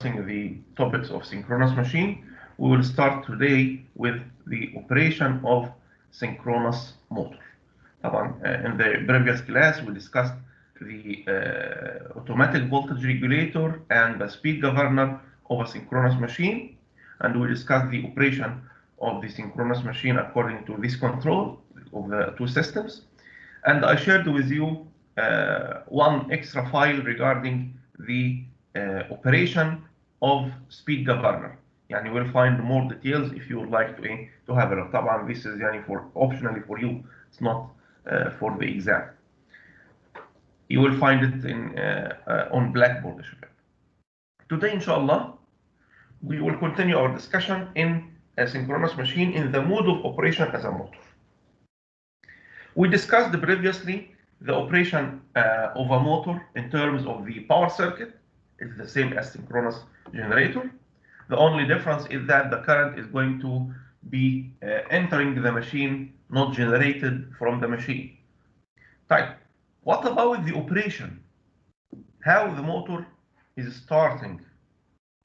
discussing the topics of synchronous machine. We will start today with the operation of synchronous motor. In the previous class, we discussed the automatic voltage regulator and the speed governor of a synchronous machine, and we discussed the operation of the synchronous machine according to this control of the two systems. And I shared with you one extra file regarding the operation of speed governor. يعني you will find more details if you would like to have a look. طبعا this is يعني for optionally for you. It's not for the exam. You will find it in on Blackboard. Today, inshallah, we will continue our discussion in a synchronous machine in the mode of operation as a motor. We discussed previously the operation of a motor in terms of the power circuit. It's the same as synchronous generator. The only difference is that the current is going to be entering the machine, not generated from the machine. Type. What about the operation? How the motor is starting?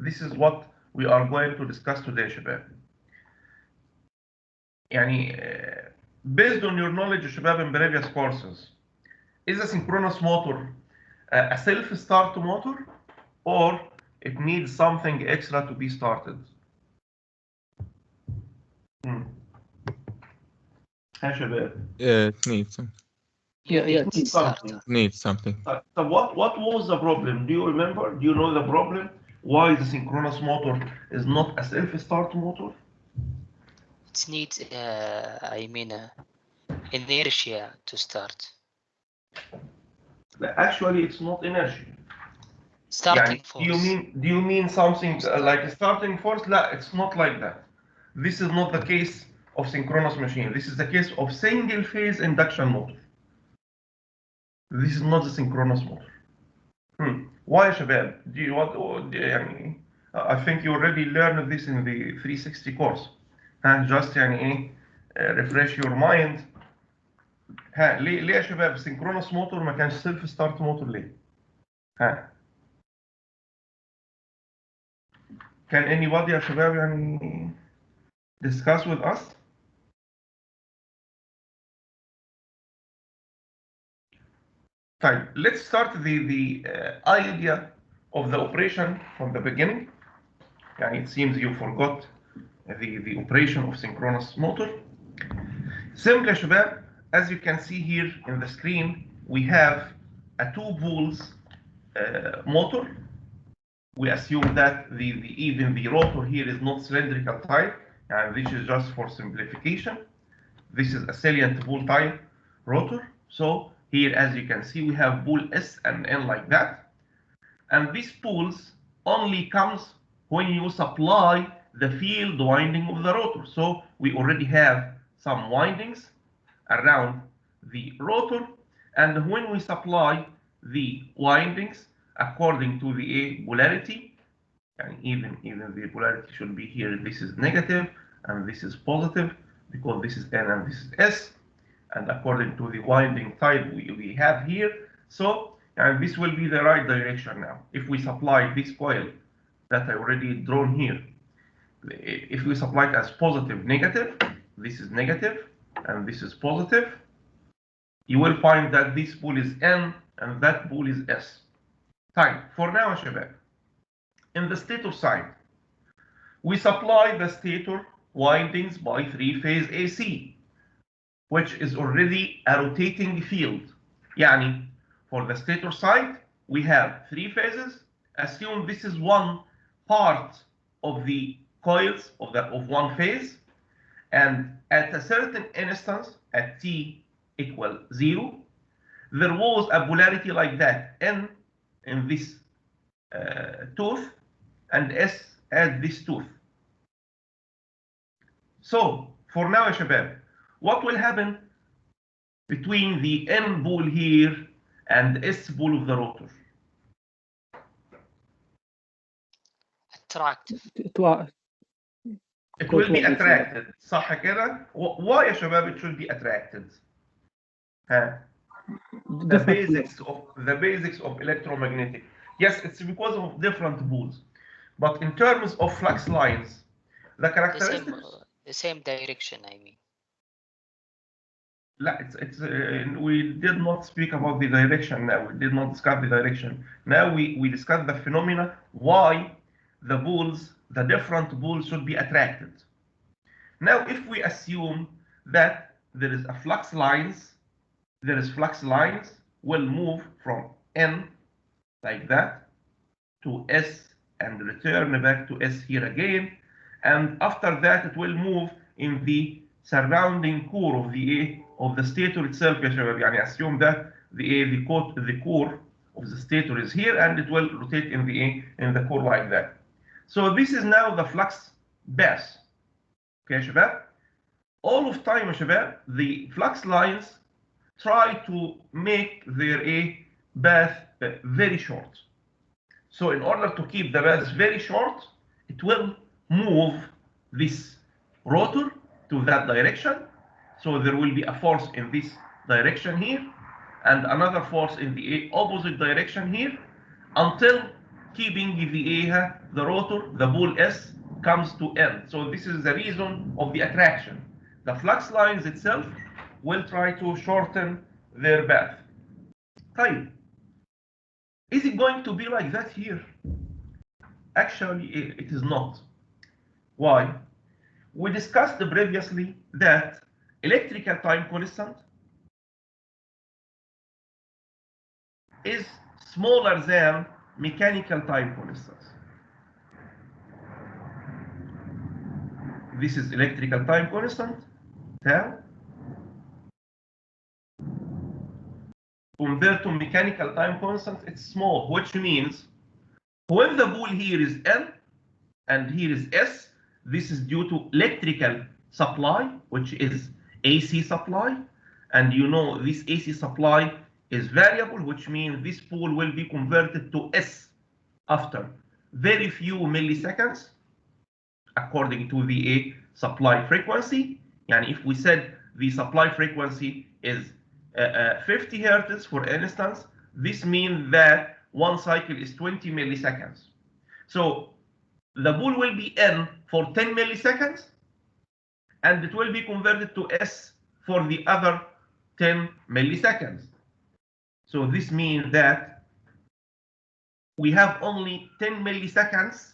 This is what we are going to discuss today, شباب. يعني based on your knowledge, شباب, in previous courses, is a synchronous motor a self-start motor, or it needs something extra to be started? ها شباب. It needs something. Yeah, it needs something. Needs something. So what was the problem? Do you remember? Do you know the problem? Why the synchronous motor is not a self-start motor? It needs, inertia to start. Actually, it's not inertia. Starting Yeah, force. do you mean something like a starting force? No, it's not like that. This is not the case of synchronous machine. This is the case of single phase induction motor. This is not the synchronous motor. Why, شباب? Do you want? I think you already learned this in the 360 course. Just refresh your mind. ليه يا شباب synchronous motor ما كانش self start motor ليه؟ Can anybody يا شباب discuss with us? Fine. Let's start the idea of the operation from the beginning. It seems you forgot the operation of synchronous motor. Simply, شباب, as you can see here in the screen, we have a two poles motor. We assume that even the rotor here is not cylindrical type, and this is just for simplification. This is a salient pole type rotor. So here, as you can see, we have pole S and N like that. And these poles only comes when you supply the field winding of the rotor. So we already have some windings around the rotor. And when we supply the windings according to the polarity, and even the polarity should be here, this is negative and this is positive, because this is N and this is S. And according to the winding type we have here, so this will be the right direction now. If we supply this coil that I already drawn here, if we supply it as positive, negative, this is negative and this is positive, you will find that this pole is N and that pole is S. Fine. For now, شباب, in the stator side, we supply the stator windings by three-phase AC, which is already a rotating field. يعني, for the stator side, we have three phases. Assume this is one part of the coils of one phase, and at a certain instance, at t equal 0, there was a polarity like that, N in this tooth and S at this tooth. So for now, يا شباب, what will happen between the N pole here and S pole of the rotor? Attractive. It will be attracted. صح كده? Why يا شباب it should be attracted? The basics of electromagnetic. Yes, it's because of different poles. But in terms of flux lines, the characteristics. The same direction, I mean. We did not speak about the direction now. We did not discuss the direction. Now we discuss the phenomena, why the balls, the different balls should be attracted. Now, if we assume that there is a flux lines, will move from N like that to S and return back to S here again. And after that, it will move in the surrounding core of the stator itself. يا شباب يعني assume that the core of the stator is here, and it will rotate in the core like that. So this is now the flux path. Okay يا شباب. All of time يا شباب, the flux lines try to make their path very short. So in order to keep the path very short, it will move this rotor to that direction. So there will be a force in this direction here, and another force in the opposite direction here, until keeping the rotor, the ball S, comes to N. So this is the reason of the attraction. The flux lines itself will try to shorten their path. طيب, is it going to be like that here? Actually, it is not. Why? We discussed previously that electrical time constant is smaller than mechanical time constant. This is electrical time constant, tau. Compared to mechanical time constant, it's small, which means when the ball here is N and here is S, this is due to electrical supply, which is AC supply. And you know this AC supply is variable, which means this pole will be converted to S after very few milliseconds, according to the supply frequency. And if we said the supply frequency is 50 hertz, for instance, this means that one cycle is 20 milliseconds. So the ball will be N for 10 milliseconds, and it will be converted to S for the other 10 milliseconds. So this means that we have only 10 milliseconds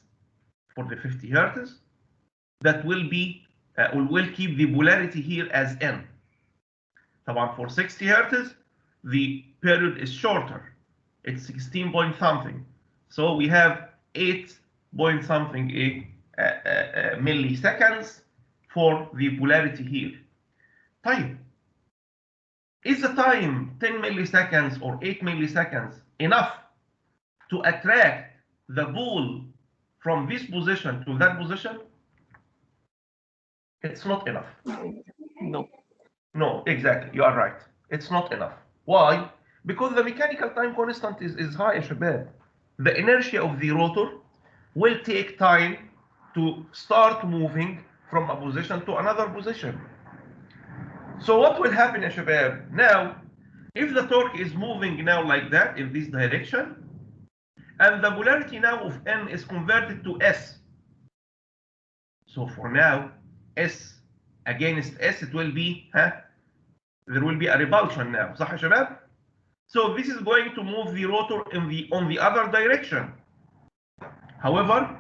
for the 50 hertz that will keep the polarity here as N. طبعا for 60 hertz, the period is shorter. It's 16 point something. So we have 8 point something milliseconds for the polarity here. طيب, is the time 10 milliseconds or 8 milliseconds enough to attract the ball from this position to that position? It's not enough. No. No, exactly. You are right. It's not enough. Why? Because the mechanical time constant is high, يا شباب. The inertia of the rotor will take time to start moving from a position to another position. So what will happen, يا شباب? Now, if the torque is moving now like that in this direction, and the polarity now of N is converted to S. So for now, S against S, it will be, there will be a repulsion now. صح يا شباب? So this is going to move the rotor on the other direction. However,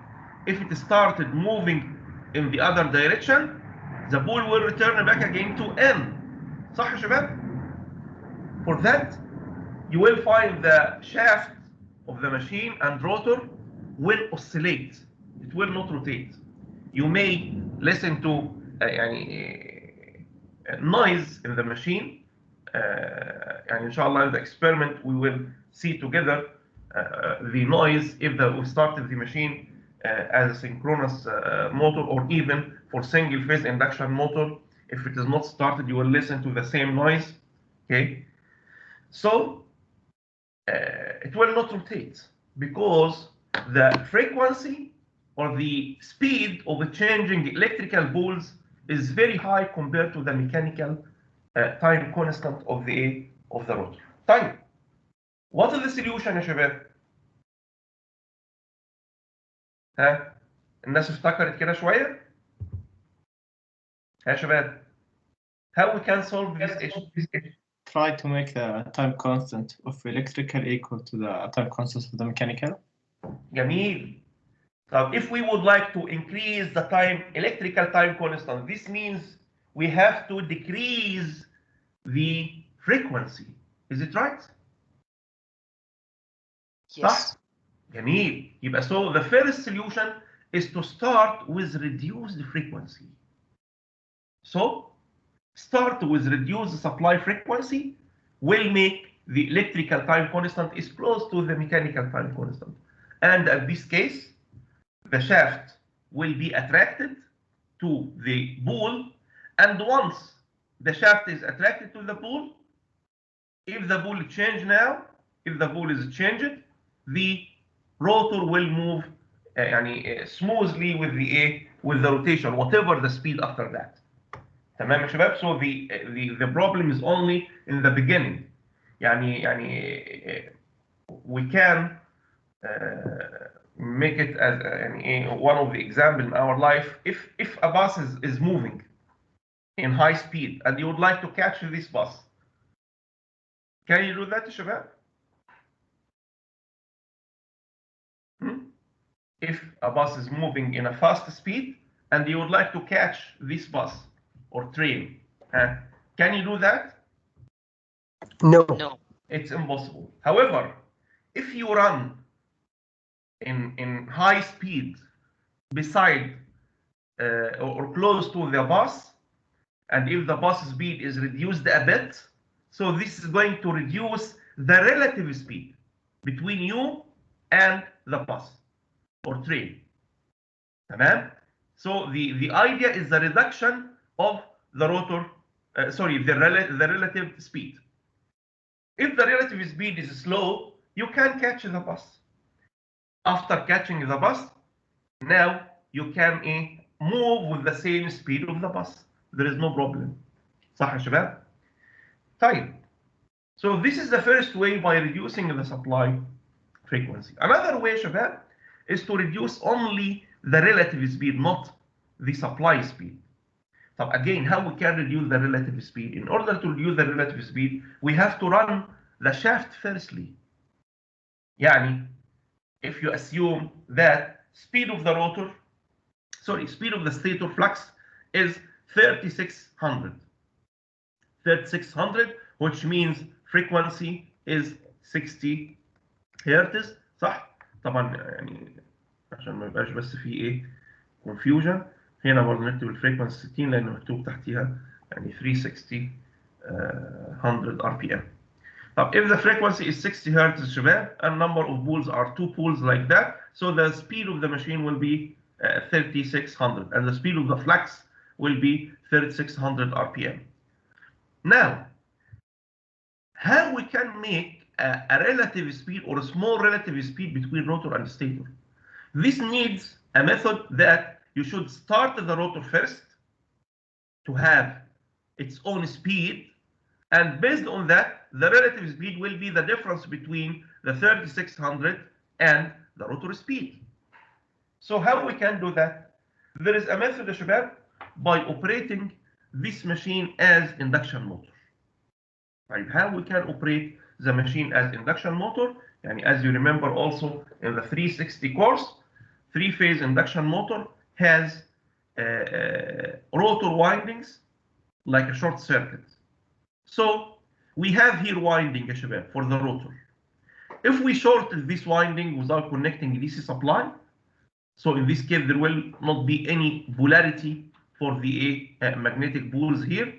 if it started moving in the other direction, the ball will return back again to N. صح يا شباب? For that, you will find the shaft of the machine and rotor will oscillate. It will not rotate. You may listen to noise in the machine. And inshallah, in the experiment, we will see together the noise if we started the machine as a synchronous motor, or even for single phase induction motor. If it is not started, you will listen to the same noise. Okay, so it will not rotate because the frequency or the speed of changing electrical poles is very high compared to the mechanical time constant of the rotor. طيب, what is the solution يا شباب? ها الناس افتكرت كده شويه؟ ها يا شباب، how we can solve this issue؟ Try to make the time constant of electrical equal to the time constant of the mechanical. جميل. طب if we would like to increase the time electrical time constant, this means we have to decrease the frequency. Is it right? صح؟ Yes. جميل. يبقى so the first solution is to start with reduced frequency. So start with reduced supply frequency will make the electrical time constant is close to the mechanical time constant. And in this case, the shaft will be attracted to the ball, and once the shaft is attracted to the ball, if the ball change now, if the ball is changed, the rotor will move smoothly with the rotation, whatever the speed after that. تمام يا شباب. So the problem is only in the beginning. We can make it as one of the example in our life. If a bus is moving in high speed and you would like to catch this bus, can you do that يا شباب؟ If a bus is moving in a fast speed and you would like to catch this bus or train, can you do that? No. No. It's impossible. However, if you run in high speed beside or close to the bus, and if the bus speed is reduced a bit, so this is going to reduce the relative speed between you and the bus or train. تمام? So the idea is the reduction of the rotor, the relative speed. If the relative speed is slow, you can catch the bus. After catching the bus, now you can move with the same speed of the bus. There is no problem. صح يا شباب؟ طيب. So this is the first way by reducing the supply frequency. Another way, شباب, is to reduce only the relative speed, not the supply speed. So again, how we can reduce the relative speed? In order to reduce the relative speed, we have to run the shaft firstly. يعني, if you assume that speed of the rotor, speed of the stator flux is 3600. 3600, which means frequency is 60 هرتز. صح؟ طبعا يعني عشان ما يبقاش بس في confusion، هنا برضه نكتب الفريكونسي 60 لانه مكتوب تحتيها 360 100 RPM. طب if the frequency is 60 hertz شباب, and number of poles are 2 poles like that, so the speed of the machine will be 3600 and the speed of the flux will be 3600 RPM. Now, how we can make a relative speed or a small relative speed between rotor and stator? This needs a method that you should start the rotor first to have its own speed, and based on that, the relative speed will be the difference between the 3600 and the rotor speed. So how we can do that? There is a method, شباب, by operating this machine as induction motor. Right? How we can operate the machine as induction motor? And as you remember also in the 360 course, three-phase induction motor has rotor windings like a short circuit. So we have here winding, شباب, for the rotor. If we short this winding without connecting DC supply, so in this case there will not be any polarity for the magnetic poles here,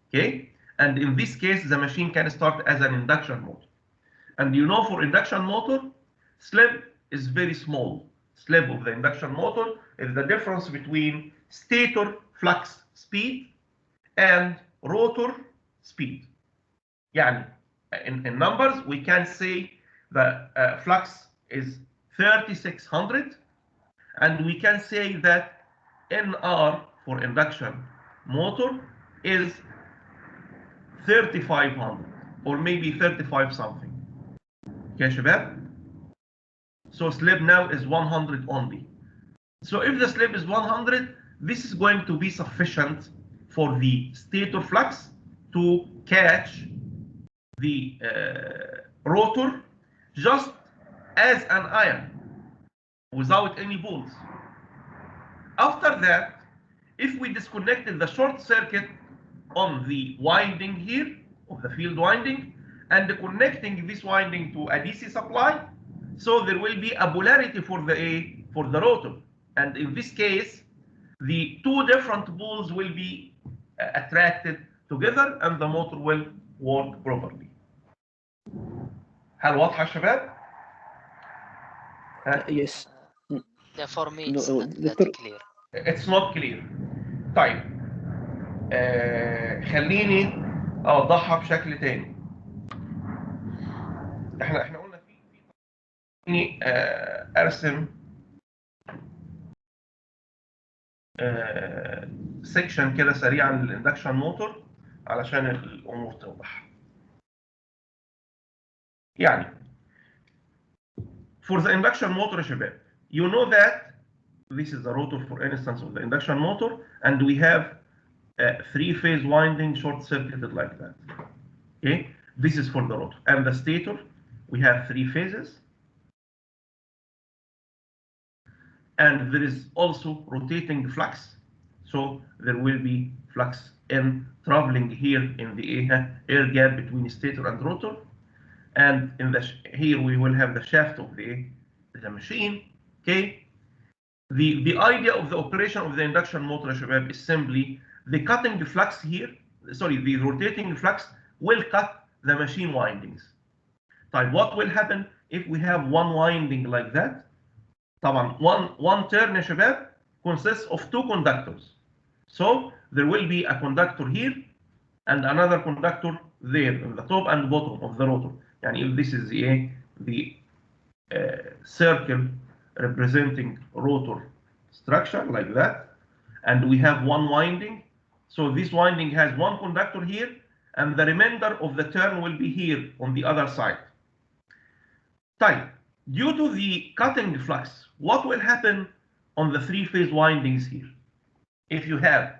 okay? And in this case the machine can start as an induction motor. And you know, for induction motor, slip is very small. Slip of the induction motor is the difference between stator flux speed and rotor speed. يعني, in numbers, we can say the flux is 3600, and we can say that NR for induction motor is 3500 or maybe 35 something. Okay, شباب? So slip now is 100 only. So if the slip is 100, this is going to be sufficient for the stator flux to catch the rotor just as an iron without any poles. After that, if we disconnected the short circuit on the winding here of the field winding and connecting this winding to a DC supply, so there will be a polarity for the rotor, and in this case the two different poles will be attracted together and the motor will work properly. هل واضحة يا شباب؟ Yes. Yeah, for me No, it's not that Dr. clear. It's not clear. طيب خليني اوضحها بشكل تاني. احنا قلنا في ارسم سيكشن كده سريعا للاندكشن موتور علشان الامور توضح. يعني for the induction motor يا شباب, you know that this is the rotor for instance of the induction motor, and we have three-phase winding short circuited like that. Okay, this is for the rotor, and the stator we have three phases, and there is also rotating flux, so there will be flux in traveling here in the air gap between stator and rotor, and in the here we will have the shaft of the machine. Okay, the idea of the operation of the induction motor شباب is simply the cutting flux here, sorry, the rotating flux will cut the machine windings. طيب what will happen if we have one winding like that? طبعا one turn يا شباب consists of two conductors, so there will be a conductor here and another conductor there in the top and bottom of the rotor. يعني if this is the circle representing rotor structure like that, and we have one winding, so this winding has one conductor here and the remainder of the turn will be here on the other side. طيب, due to the cutting flux, what will happen on the three-phase windings here? If you have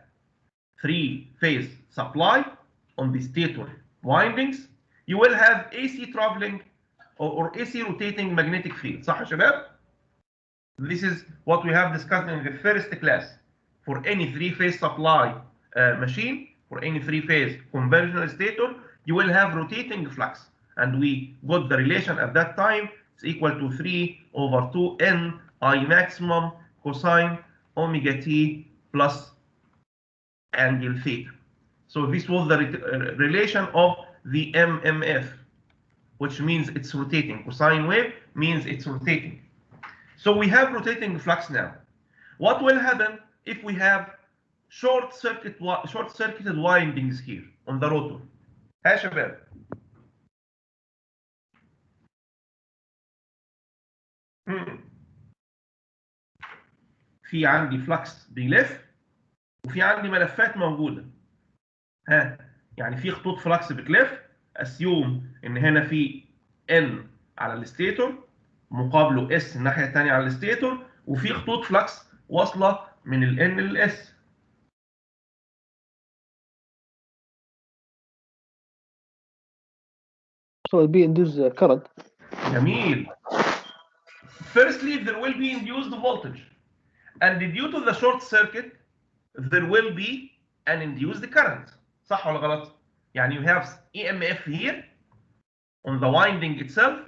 three-phase supply on the stator windings, you will have AC traveling or AC rotating magnetic field. صح يا شباب? This is what we have discussed in the first class. For any three-phase supply machine, for any three-phase conventional stator, you will have rotating flux. And we got the relation at that time. It's equal to 3/2 I maximum cosine omega t plus angle theta. So this was the relation of the MMF, which means it's rotating. Cosine wave means it's rotating. So we have rotating flux now. What will happen if we have short-circuited windings here on the rotor? ها شباب. في عندي فلكس بيلف وفي عندي ملفات موجوده. ها يعني في خطوط فلكس بتلف، اسيوم ان هنا في ان على الستيتور مقابله اس الناحيه الثانيه على الستيتور، وفي خطوط فلكس واصله من الان للاس. So it will be induced current. جميل. Firstly, there will be induced voltage, and due to the short circuit, there will be an induced current. صح ولا غلط؟ يعني you have EMF here on the winding itself.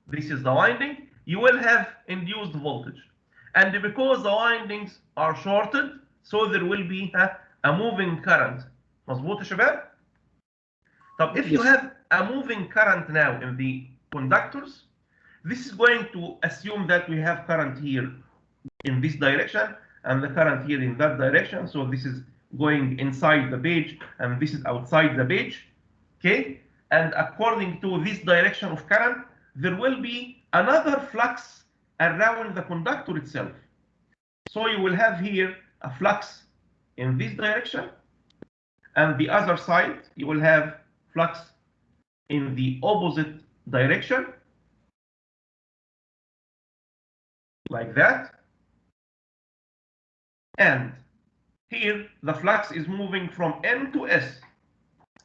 This is the winding. You will have induced voltage, and because the windings are shorted, so there will be a moving current. مظبوط يا شباب؟ طب if you have a moving current now in the conductors, this is going to assume that we have current here in this direction and the current here in that direction. So this is going inside the page and this is outside the page. Okay, and according to this direction of current, there will be another flux around the conductor itself. So you will have here a flux in this direction, and the other side you will have flux in the opposite direction, like that. and here the flux is moving from N to S.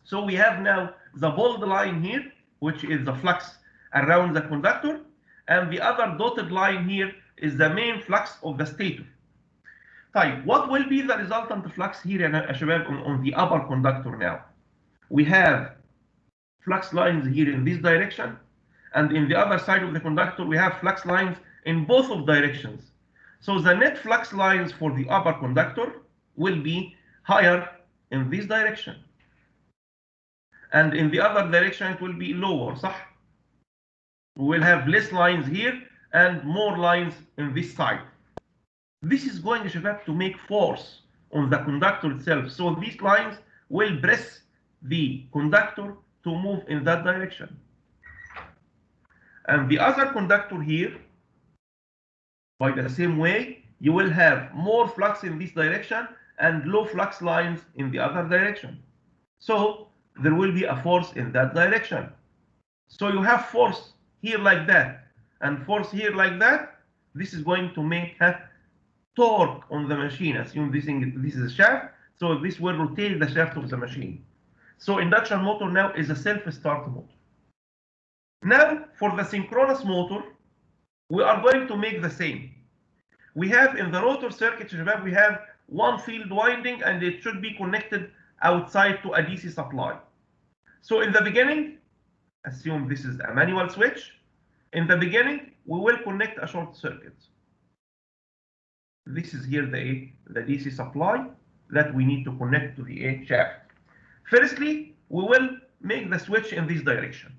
So we have now the bold line here, which is the flux around the conductor, and the other dotted line here is the main flux of the stator. طيب, what will be the resultant flux here يا شباب on the upper conductor now? We have flux lines here in this direction, and in the other side of the conductor we have flux lines in both of directions. So the net flux lines for the upper conductor will be higher in this direction, and in the other direction it will be lower, صح? We will have less lines here and more lines in this side. This is going, شباب, to make force on the conductor itself. So these lines will press the conductor to move in that direction. And the other conductor here, by the same way, you will have more flux in this direction and low flux lines in the other direction. So there will be a force in that direction. So you have force here like that and force here like that. This is going to make a torque on the machine. Assume this is a shaft, so this will rotate the shaft of the machine. So induction motor now is a self-start motor. Now for the synchronous motor, we are going to make the same. We have in the rotor circuit, we have one field winding, and it should be connected outside to a DC supply. So in the beginning, assume this is a manual switch. In the beginning, we will connect a short circuit. This is here the DC supply that we need to connect to the shaft. Firstly, we will make the switch in this direction.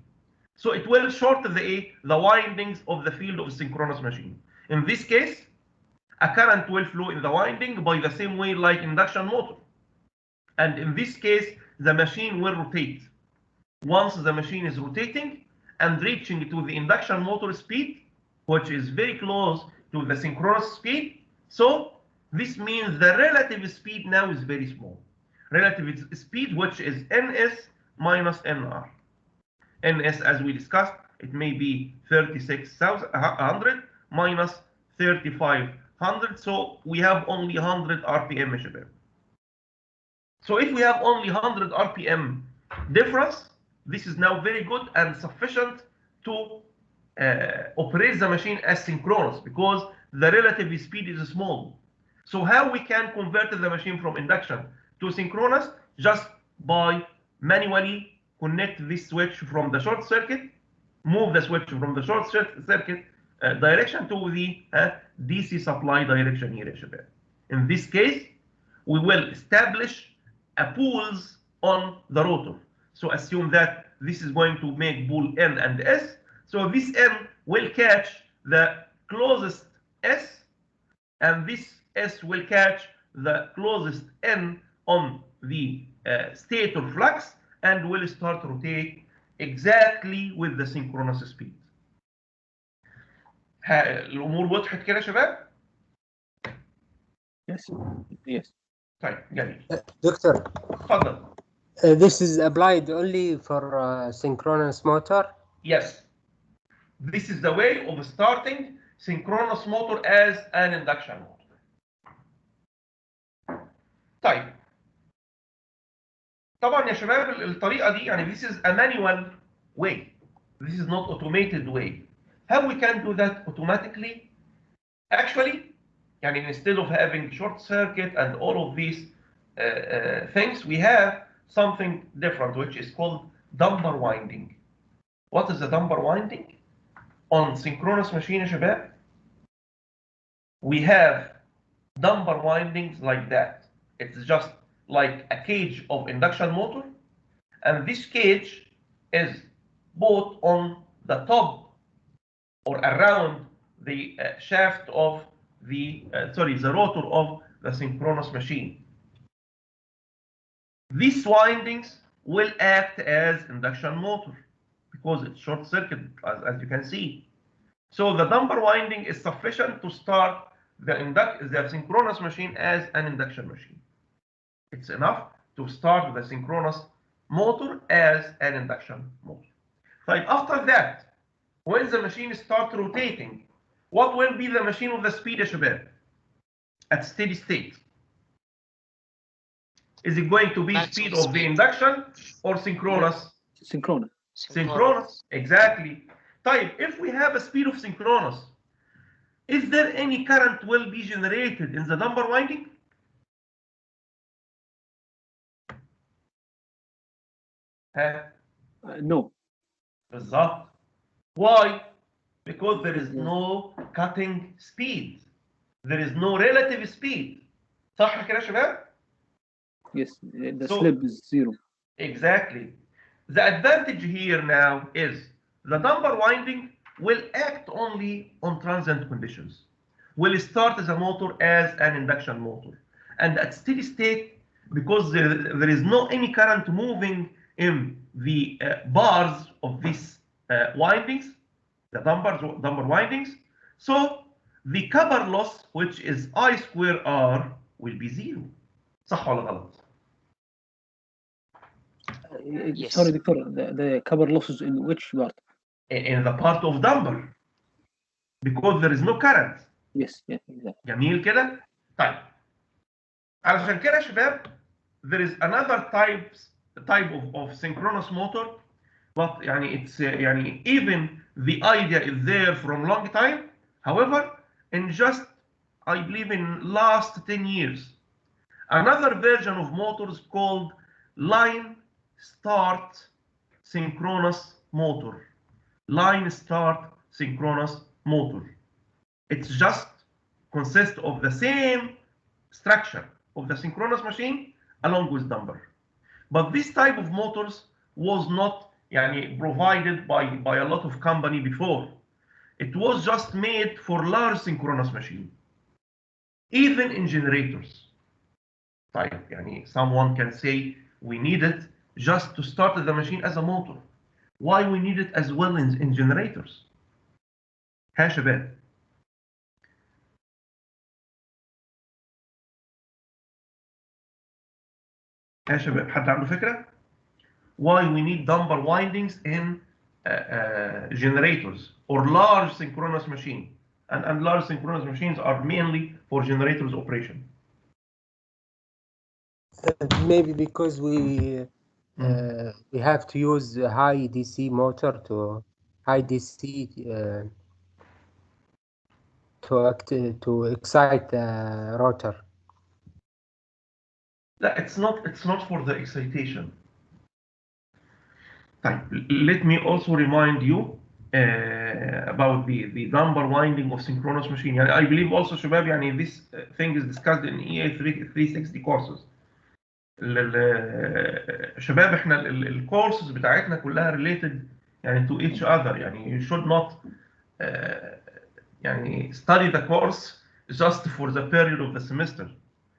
So it will short the windings of the field of a synchronous machine. In this case, a current will flow in the winding by the same way like induction motor. And in this case, the machine will rotate. Once the machine is rotating and reaching to the induction motor speed, which is very close to the synchronous speed, so this means the relative speed now is very small. Relative speed, which is ns minus nr. ns, as we discussed, it may be 3600 minus 3500. So we have only 100 RPM, شباب. So if we have only 100 RPM difference, this is now very good and sufficient to operate the machine as synchronous, because the relative speed is small. So how we can convert the machine from induction to synchronous? Just by manually connect this switch from the short circuit, move the switch from the short circuit direction to the DC supply direction here, شباب. In this case, we will establish a pulse on the rotor. So assume that this is going to make pole N and S. So this N will catch the closest S, and this S will catch the closest N on the stator flux, and will start to rotate exactly with the synchronous speed. الأمور وضحت كده يا شباب؟ Yes. طيب جميل. دكتور, اتفضل. this is applied only for synchronous motor? Yes. This is the way of starting synchronous motor as an induction motor. طيب. طبعا يا شباب الطريقة دي يعني this is a manual way. This is not automated way. How we can do that automatically? Actually, يعني instead of having short circuit and all of these things, we have something different, which is called dumper winding. What is the dumper winding? On synchronous machine يا شباب, we have dumper windings like that. It's just like a cage of induction motor, and this cage is put on the top or around the shaft of the the rotor of the synchronous machine. These windings will act as induction motor because it's short circuit, as you can see. So the dumper winding is sufficient to start the synchronous machine as an induction machine. It's enough to start the synchronous motor as an induction motor. Right, after that, when the machine starts rotating, what will be the machine of the speed يا شباب at steady state? Is it going to be Maximum speed of the speed. induction or synchronous? Synchronous. Synchronous, exactly. Type, if we have a speed of synchronous, is there any current will be generated in the number winding? No. بالظبط. Why? Because there is no cutting speed. There is no relative speed. صح كده يا شباب؟ Yes. The So- slip is 0. Exactly. The advantage here now is the number winding will act only on transient conditions. Will start the motor as an induction motor. And at steady state, because there is no any current moving in the bars of these windings, the number windings, so the copper loss, which is I square R, will be 0. صح ولا غلط؟ Yes. Sorry, Doctor. The cover losses in which part? In the part of dumper, because there is no current. Yes. Yeah. Exactly. جميل كده؟ طيب علشان كده يا شباب there is another type of synchronous motor, but يعني it's يعني even the idea is there from long time. However, in just I believe in last 10 years, another version of motors called line start synchronous motor. Line start synchronous motor. It's just consists of the same structure of the synchronous machine along with dumper. But this type of motors was not يعني, provided by a lot of company before. It was just made for large synchronous machine, even in generators. طيب يعني someone can say we need it just to start the machine as a motor. Why we need it as well in generators? ها شباب. ها شباب حد عنده فكرة؟ Why we need dumper windings in generators or large synchronous machine, and large synchronous machines are mainly for generators operation. Maybe because we have to use a high DC motor to high DC to excite the rotor. لا, it's not for the excitation. طيب, let me also remind you about the dumper winding of synchronous machine. يعني I believe also شباب يعني this thing is discussed in EA 360 courses. شباب احنا الكورسز بتاعتنا كلها related يعني to each other. يعني you should not يعني study the course just for the period of the semester.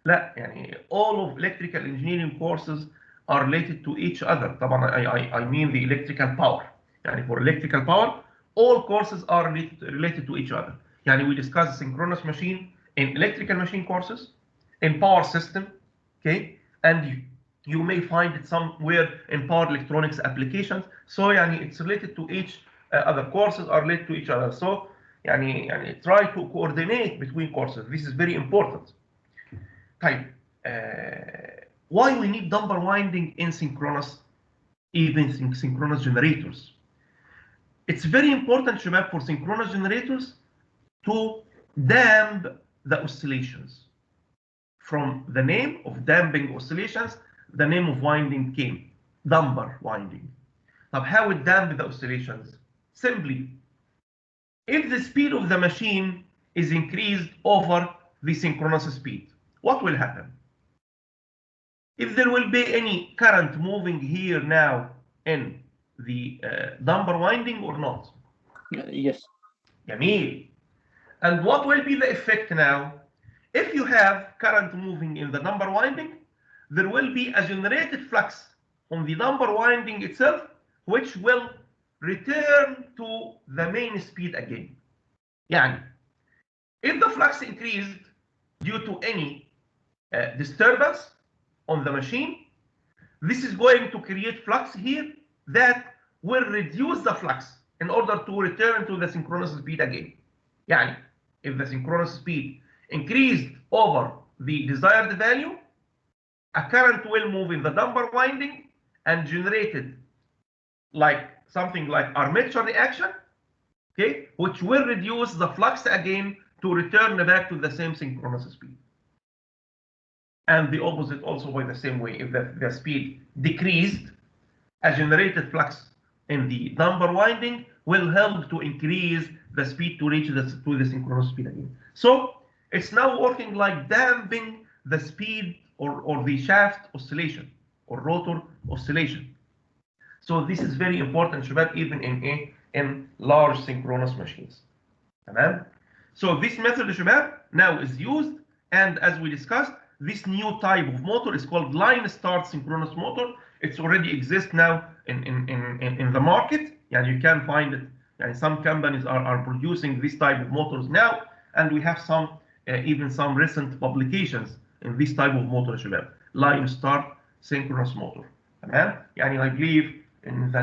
لا يعني all of electrical engineering courses are related to each other. طبعا I mean the electrical power. يعني for electrical power all courses are related to each other. يعني we discuss synchronous machine in electrical machine courses, in power system, okay, and you may find it somewhere in power electronics applications. So يعني it's related to each other courses are related to each other. So يعني try to coordinate between courses. This is very important. طيب why we need dumper winding in synchronous, even synchronous generators? It's very important شباب for synchronous generators to damp the oscillations. From the name of damping oscillations, the name of winding came, dumper winding. طب how it damp the oscillations? Simply, if the speed of the machine is increased over the synchronous speed, what will happen? If there will be any current moving here now in the dumper winding or not? Yes. جميل. And what will be the effect now? If you have current moving in the dumper winding, there will be a generated flux on the dumper winding itself, which will return to the main speed again. يعني, if the flux increased due to any disturbance on the machine, this is going to create flux here that will reduce the flux in order to return to the synchronous speed again. يعني, if the synchronous speed increased over the desired value, a current will move in the damper winding and generated like something like armature reaction, okay, which will reduce the flux again to return back to the same synchronous speed. And the opposite also by the same way. If the speed decreased, a generated flux in the damper winding will help to increase the speed to reach the synchronous speed again. So it's now working like damping the speed or the shaft oscillation or rotor oscillation. So this is very important, شباب, even in large synchronous machines. تمام? So this method, شباب, now is used, and as we discussed, this new type of motor is called line start synchronous motor. It's already exists now in the market, and you can find it. And some companies are producing this type of motors now, and we have some even some recent publications in this type of motor, شباب. Line start synchronous motor. تمام؟ يعني I believe in the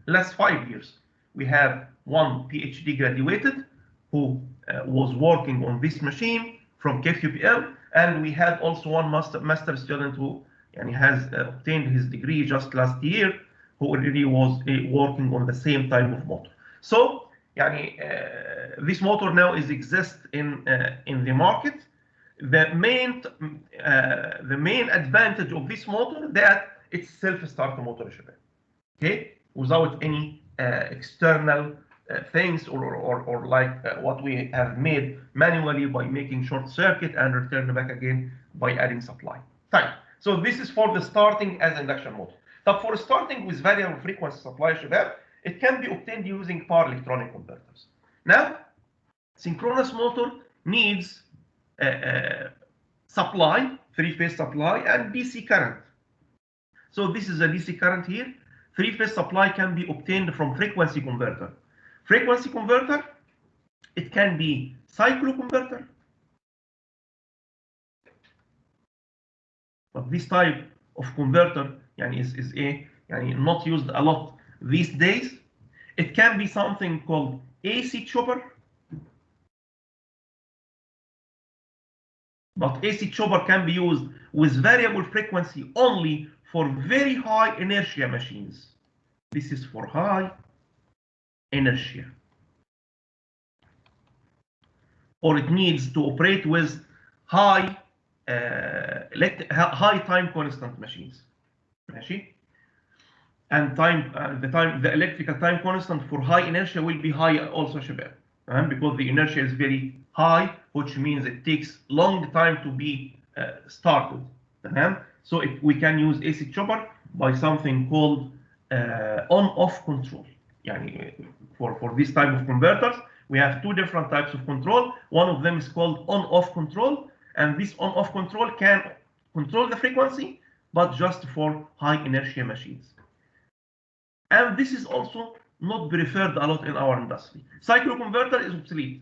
last 5 years we have one PhD graduated who was working on this machine from KQPL, and we had also one master student who has obtained his degree just last year, who already was working on the same type of motor. So this motor now exists in the market. The main advantage of this motor that it's self-start motor, okay, without any external things or like what we have made manually by making short circuit and return back again by adding supply. Fine. So this is for the starting as induction motor. But for starting with variable frequency supply, شباب, it can be obtained using power electronic converters. Now, synchronous motor needs supply, three-phase supply, and DC current. So this is a DC current here. Three-phase supply can be obtained from frequency converter. Frequency converter, it can be cycloconverter. But this type of converter is not used a lot these days. It can be something called AC chopper. But AC chopper can be used with variable frequency only for very high inertia machines. This is for high inertia. Or it needs to operate with high time constant machines. And the electrical time constant for high inertia will be high also, شباب, because the inertia is very high, which means it takes long time to be started. So we can use AC chopper by something called on-off control. For this type of converters, we have two different types of control. One of them is called on-off control, and this on-off control can control the frequency, but just for high inertia machines. And this is also not preferred a lot in our industry. Cycloconverter is obsolete.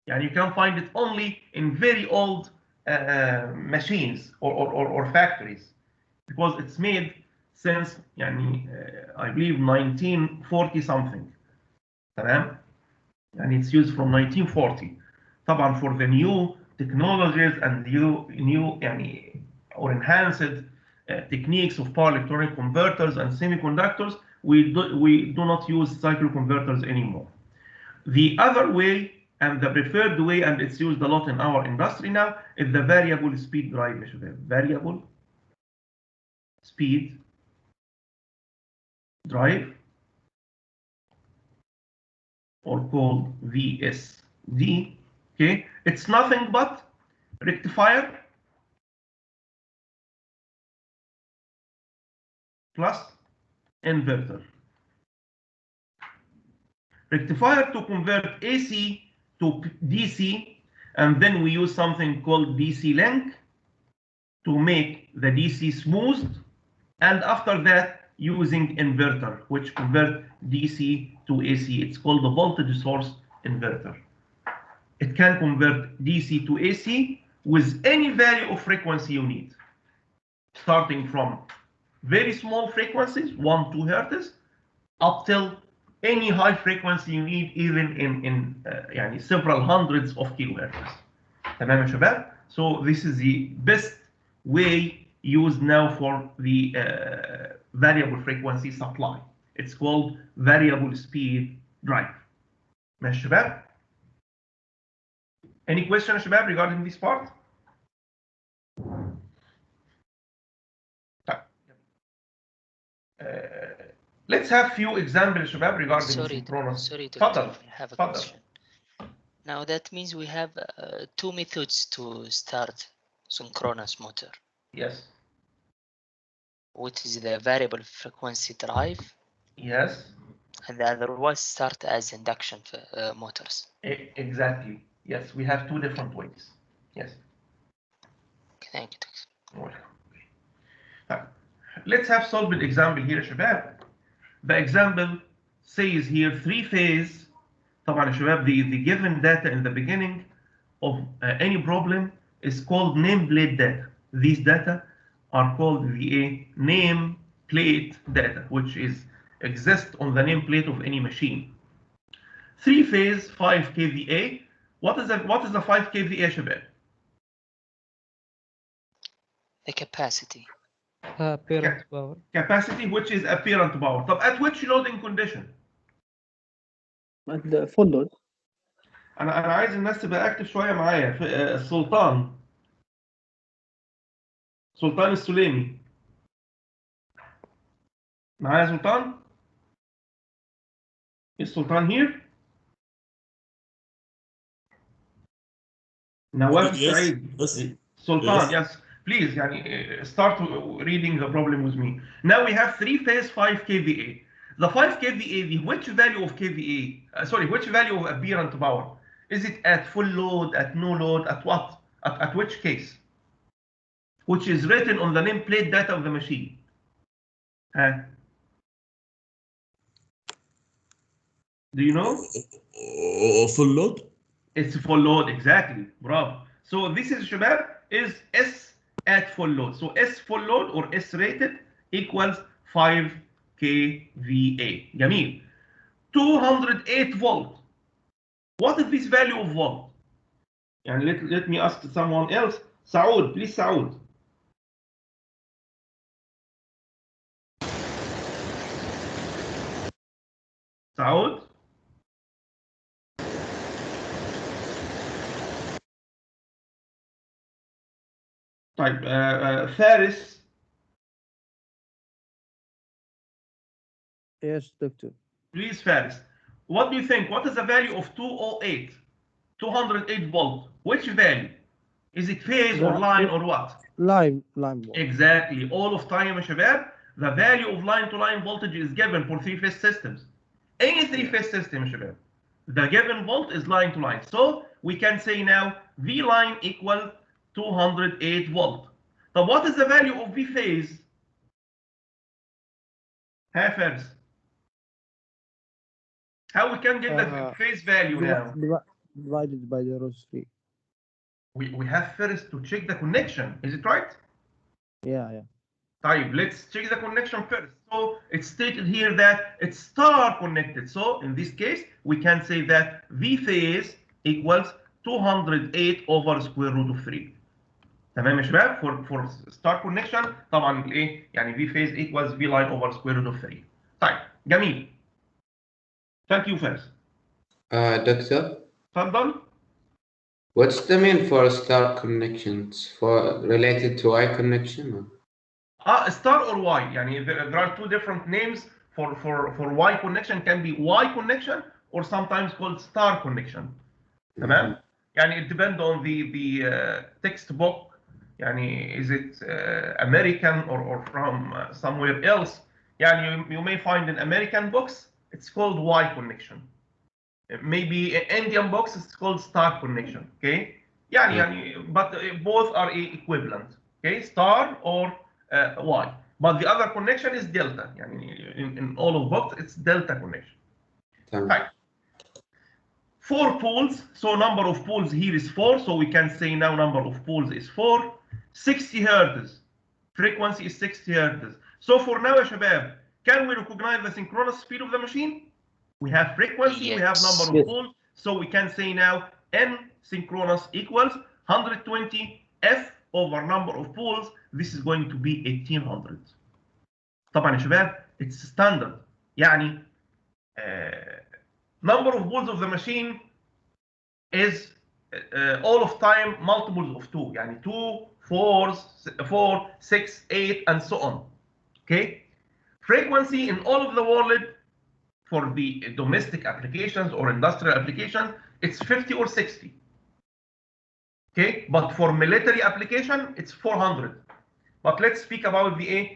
You can find it only in very old machines or factories, because it's made since I believe 1940 something. And it's used from 1940. طبعا for the new technologies and new or enhanced techniques of power electronic converters and semiconductors, we do not use cycloconverters anymore. The other way and the preferred way, and it's used a lot in our industry now, is the variable speed drive. Variable speed drive, or called VSD. Okay, it's nothing but rectifier plus inverter. Rectifier to convert AC to DC, and then we use something called DC link to make the DC smooth, and after that using inverter, which convert DC to AC. It's called the voltage source inverter. It can convert DC to AC with any value of frequency you need, starting from very small frequencies, 1, 2 hertz, up till any high frequency you need, even in several hundreds of kilohertz. تمام يا شباب؟ So this is the best way used now for the variable frequency supply. It's called variable speed drive. ماشي شباب؟ Any question شباب regarding this part? Let's have few examples شباب regarding synchronous. Sorry, تفضل. Doctor, I have a تفضل. question. Now that means we have two methods to start synchronous motor, Yes. which is the variable frequency drive, Yes. and the other was start as induction motors. Exactly. Yes, we have two different ways. Yes. Thank you, Doctor. Welcome. Let's have solved an example here شباب. The example says here three-phase. طبعا يا شباب the given data in the beginning of any problem is called nameplate data. These data are called the nameplate data, which is exist on the nameplate of any machine. Three-phase 5 kVA. What is the 5 kVA شباب? The capacity. Parent power. Capacity, which is apparent power. طب at which loading condition? At the full load. انا عايز الناس تبقى اكتف شويه معايا في السلطان السليمي معايا سلطان؟ Is Sultan here? نواف السعيد. Sultan, yes. Please يعني start reading the problem with me. Now we have three-phase 5 kVA. The 5 kVA, which value of kVA? Sorry, which value of apparent power? Is it at full load, at no load, at what? At which case? Which is written on the nameplate data of the machine. Do you know? Full load? It's full load, exactly. Bravo. So this is شباب is S at full load. So S full load or S rated equals 5 kVA. جميل. 208 volt. What is this value of volt? يعني let me ask someone else. Saud, please Saud. Saud? طيب فارس. Yes, doctor. Please Faris. What do you think? What is the value of 208? 208 volt. Which value? Is it phase or line or what? Line volt. Exactly. All of time يا شباب, the value of line to line voltage is given for three-phase systems. Any three-phase system يا شباب, the given volt is line to line. So we can say now V line equal 208 volt. So what is the value of V phase? Faris. How we can get the phase value now? Divided by the rows 3. We have first to check the connection. Is it right? Yeah. طيب, let's check the connection first. So it's stated here that it's star connected. So in this case, we can say that V phase equals 208 over square root of 3. تمام يا شباب؟ For star connection طبعا الايه؟ يعني V phase equals V line over square root of 3. طيب, جميل. Thank you first. Doctor. تفضل. What's the mean for star connections? For related to I connection? Star or Y. يعني there are two different names for Y connection. Can be Y connection or sometimes called star connection. تمام؟ يعني it depends on the textbook. يعني is it American or from somewhere else. يعني you may find in American books it's called Y connection. Maybe Indian books it's called star connection. Okay? يعني but both are equivalent. Okay? Star or Y. But the other connection is delta. يعني in all of books it's delta connection. Right. 4 poles. So number of poles here is 4. So we can say now number of poles is 4. 60 hertz. Frequency is 60 hertz. So for now يا شباب, can we recognize the synchronous speed of the machine? We have frequency, yes. we have number of poles. So we can say now N synchronous equals 120 F over number of poles, this is going to be 1800. طبعا يا شباب it's standard يعني number of poles of the machine is all of time multiples of 2 يعني 2 4 6 8 and so on. Okay, frequency in all of the world for the domestic applications or industrial applications it's 50 or 60. Okay, but for military application it's 400. But let's speak about the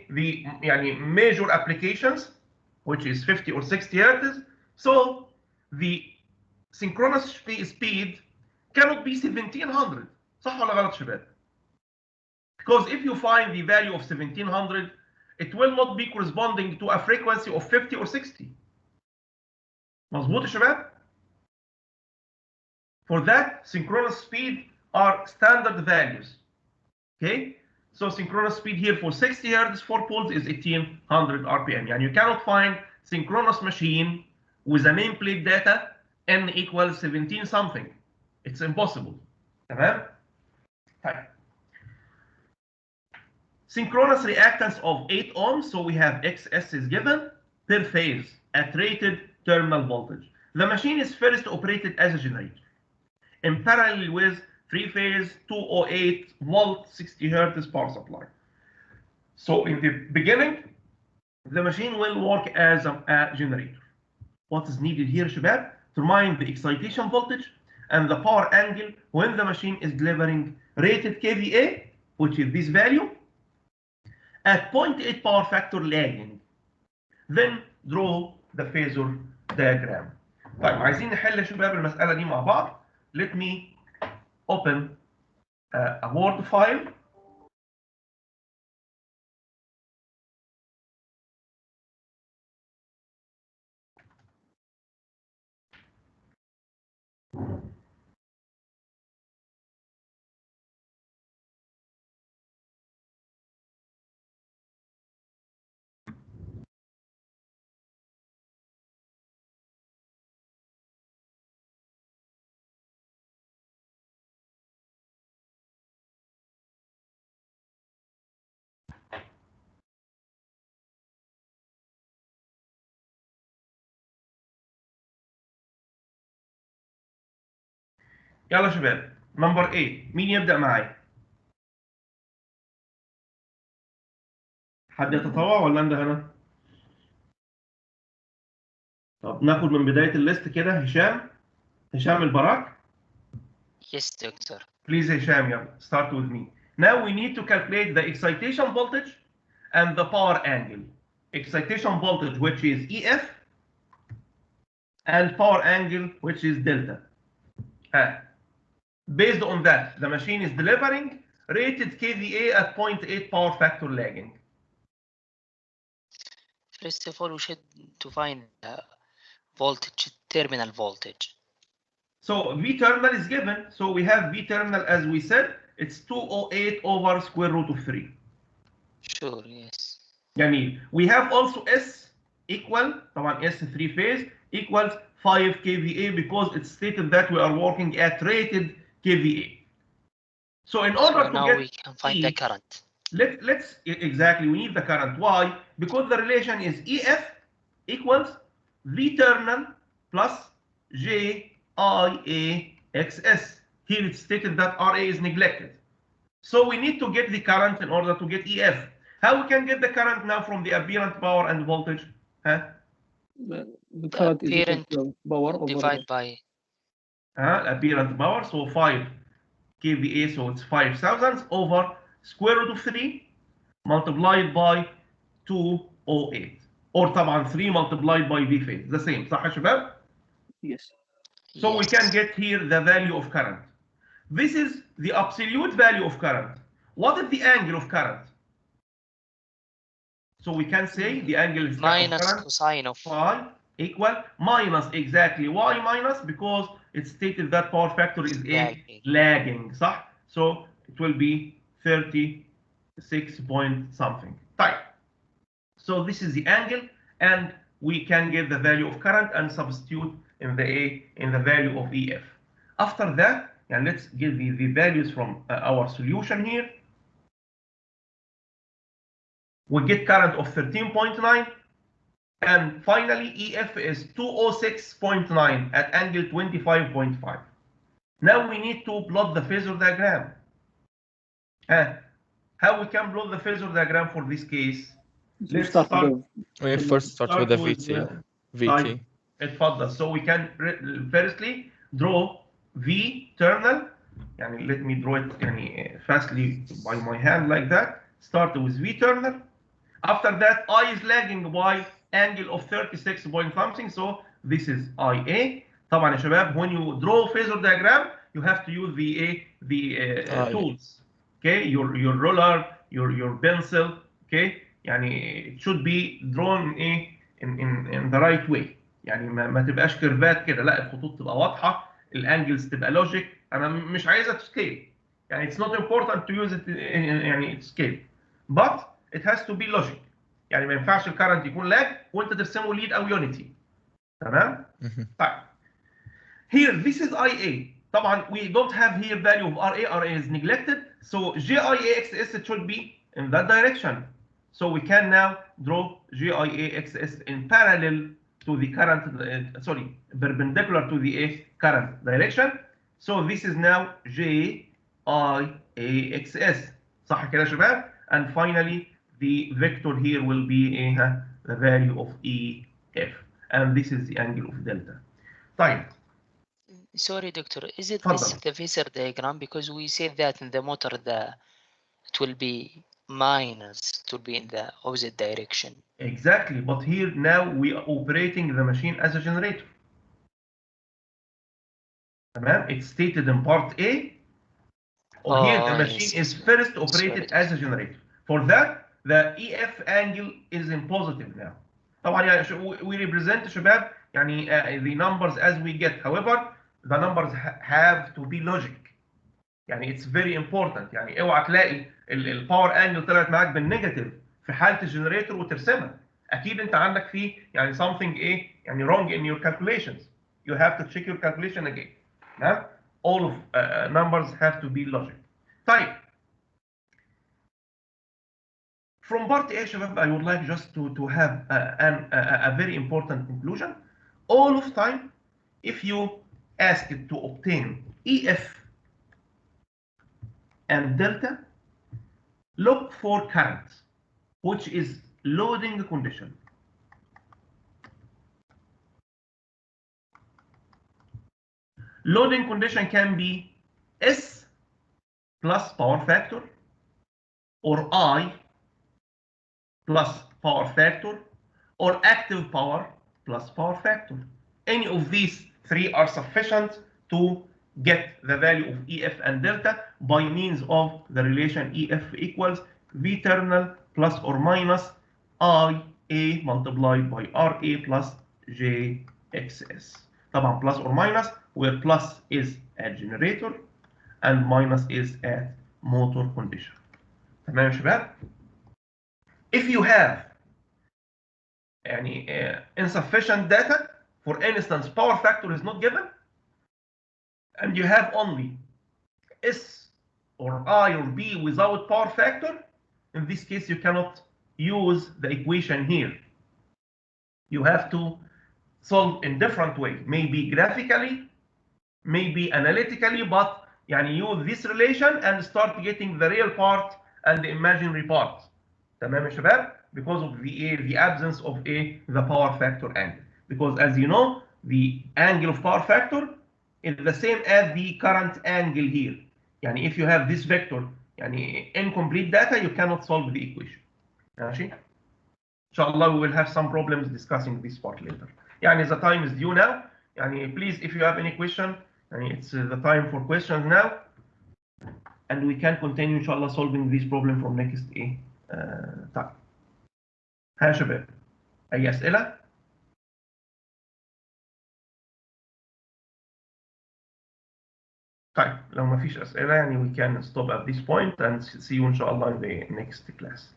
يعني major applications which is 50 or 60 hertz. So the synchronous speed cannot be 1700. صح ولا غلط شباب؟ Because if you find the value of 1700 it will not be corresponding to a frequency of 50 or 60. مظبوط يا شباب؟ For that synchronous speed are standard values. Okay, so synchronous speed here for 60 hertz 4 poles is 1800 RPM. And you cannot find synchronous machine with a nameplate data n equals 17 something. It's impossible. تمام؟ طيب. Synchronous reactance of 8 ohms, so we have XS is given per phase at rated terminal voltage. The machine is first operated as a generator in parallel with 3-phase 208 volt 60 hertz power supply. So in the beginning, the machine will work as a generator. What is needed here, شباب? To determine the excitation voltage and the power angle when the machine is delivering rated kVA, which is this value, at 0.8 power factor lagging. Then draw the phasor diagram. طيب عايزين نحل يا شباب المسألة دي مع بعض. Let me open a Word file. يلا شباب نمبر 8 مين يبدأ معايا؟ حد يتطوع ولا انده هنا؟ طب ناخد من بداية الليست كده هشام البراك. Yes, doctor. Please هشام يلا start with me. Now we need to calculate the excitation voltage and the power angle. Excitation voltage which is EF and power angle which is delta. Based on that, the machine is delivering rated kVA at 0.8 power factor lagging. First of all, we should to find the voltage, terminal voltage. So V terminal is given. So we have V terminal as we said, it's 208 over square root of 3. Sure, yes. يعني we have also S equal, طبعا S 3 phase equals 5 kVA because it's stated that we are working at rated kVA. So in order So to now get we can find the current. let's exactly we need the current. Why? Because the relation is EF equals V terminal plus JIA_XS. Here it's stated that RA is neglected. So we need to get the current in order to get EF. How we can get the current now from the apparent power and voltage? Huh? The current is equal apparent to power over Divide by Apparent power, so 5 kVA, so it's 5,000 over square root of 3 multiplied by 208. Or طبعا 3 multiplied by V phase, the same, صح يا شباب? yes. So we yes. can get here the value of current. This is the absolute value of current. What is the angle of current? So we can say the angle of Minus current cosine of phi equal minus exactly. Why minus? Because it's stated that power factor is lagging, صح? So it will be 36 point something. Type. So this is the angle, and we can get the value of current and substitute in the value of EF. After that, يعني let's give the values from our solution here. We get current of 13.9, and finally EF is 206.9 at angle 25.5. Now we need to plot the phasor diagram. How we can plot the phasor diagram for this case? Let's start. We first start with the VT. VT. اتفضل. So we can firstly draw V terminal. يعني let me draw it يعني fastly by my hand like that. Start with V terminal. After that, I is lagging by angle of 36 point something. So this is IA. طبعا يا شباب, when you draw phasor diagram, you have to use the tools. Okay, your ruler, your pencil. Okay, يعني it should be drawn in the right way. يعني ما تبقاش كيرفات كده, لا الخطوط تبقى واضحه, الانجلز تبقى لوجيك. انا مش عايزها to scale. يعني it's not important to use it يعني scale, but it has to be logic. يعني ما ينفعش الكرنت يكون لاج وانت ترسمه ليد او يونيتي. تمام؟ طيب. Here this is IA. طبعا we don't have here value of RA. RA is neglected. So GIAXS it should be in that direction. So we can now draw GIAXS in parallel to the current, perpendicular to the current direction. So this is now GIAXS. صح كده يا شباب? And finally the vector here will be the value of EF. And this is the angle of delta. طيب. Sorry, doctor. Is it this the phasor diagram? Because we said that in the motor it will be minus, it will be in the opposite direction. Exactly, but here now we are operating the machine as a generator. تمام? It's stated in part A. Here the machine is first operated as a generator. For that, the EF angle is in positive now. طبعا يعني we represent شباب يعني the numbers as we get. However, the numbers have to be logic. يعني it's very important. يعني اوعى تلاقي الباور انجل طلعت معاك بالنيجاتيف في حاله الجنريتور وترسمها. اكيد انت عندك فيه يعني something يعني wrong in your calculations. You have to check your calculation again. تمام؟ All of numbers have to be logic. طيب. From part A شباب, I would like just to have a very important conclusion. All of time, if you ask it to obtain EF and delta, look for current, which is loading condition. Loading condition can be S plus power factor, or I plus power factor, or active power plus power factor. Any of these three are sufficient to get the value of EF and delta by means of the relation EF equals V terminal plus or minus IA multiplied by RA plus JXS. طبعا plus or minus, where plus is at generator and minus is at motor condition. تمام يا شباب؟ If you have insufficient data, for instance, power factor is not given, and you have only S or I or B without power factor, in this case you cannot use the equation here. You have to solve in different way, maybe graphically, maybe analytically, but use this relation and start getting the real part and the imaginary part. تمام يا شباب? Because of the absence of the power factor angle. Because as you know, the angle of power factor is the same as the current angle here. يعني if you have this vector incomplete data, you cannot solve the equation. ماشي؟ Inshallah, we will have some problems discussing this part later. The time is due now. Please, if you have any question, it's the time for questions now, and we can continue inshallah solving this problem from next time. ها يا شباب، أي أسئلة؟ طيب لو ما فيش أسئلة we can stop at this point and see you inshallah in the next class.